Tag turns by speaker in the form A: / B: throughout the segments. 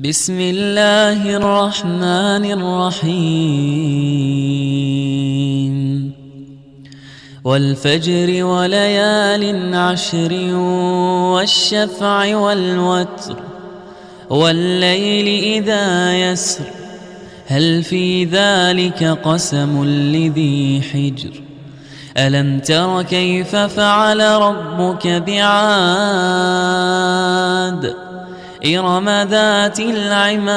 A: بسم الله الرحمن الرحيم والفجر وليال عشر والشفع والوتر والليل إذا يسر هل في ذلك قسم لذي حجر ألم تر كيف فعل ربك بعاد إرم ذات العماد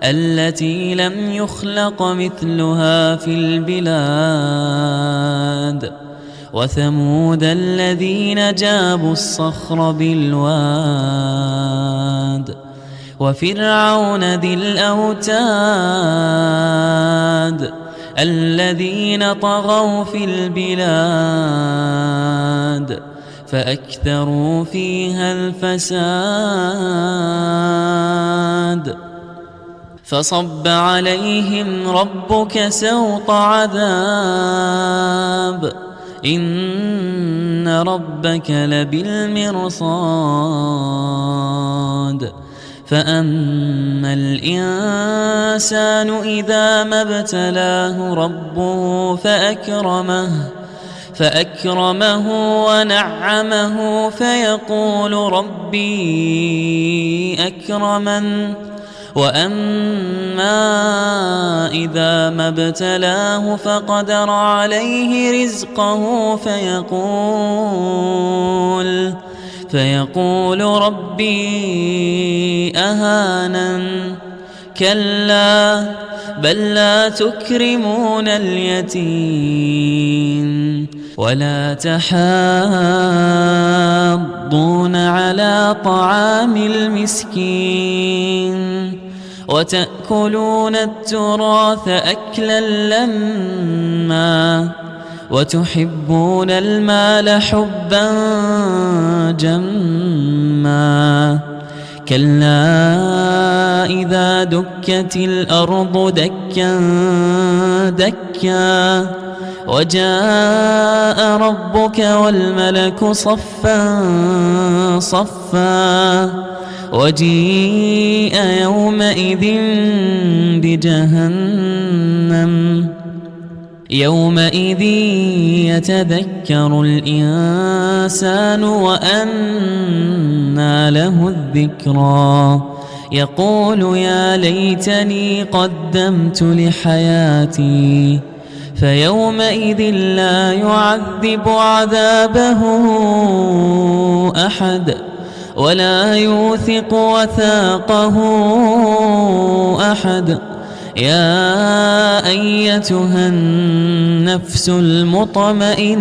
A: التي لم يخلق مثلها في البلاد وثمود الذين جابوا الصخر بالواد وفرعون ذي الأوتاد الذين طغوا في البلاد فأكثروا فيها الفساد فصب عليهم ربك سوط عذاب إن ربك لبالمرصاد فأما الإنسان إذا ما ابتلاه ربه فأكرمه ونعمه فيقول ربي أكرمن وأما إذا ما ابتلاه فقدر عليه رزقه فيقول ربي أهانن كلا بل لا تكرمون اليتيم ولا تحاضون على طعام المسكين وتأكلون التراث أكلا لما وتحبون المال حبا جما كلا إذا دكت الأرض دكا دكا وجاء ربك والملك صفا صفا وجيء يومئذ بجهنم يومئذ يتذكر الإنسان وأنى له الذكرى يقول يا ليتني قدمت لحياتي فيومئذ لا يعذب عذابه أحد ولا يوثق وثاقه أحد يا أيتها النفس المطمئنة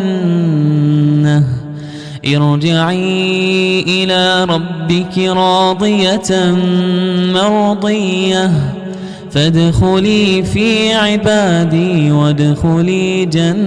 A: ارجعي إلى ربك راضية مرضية فادخلي في عبادي وادخلي جنتي.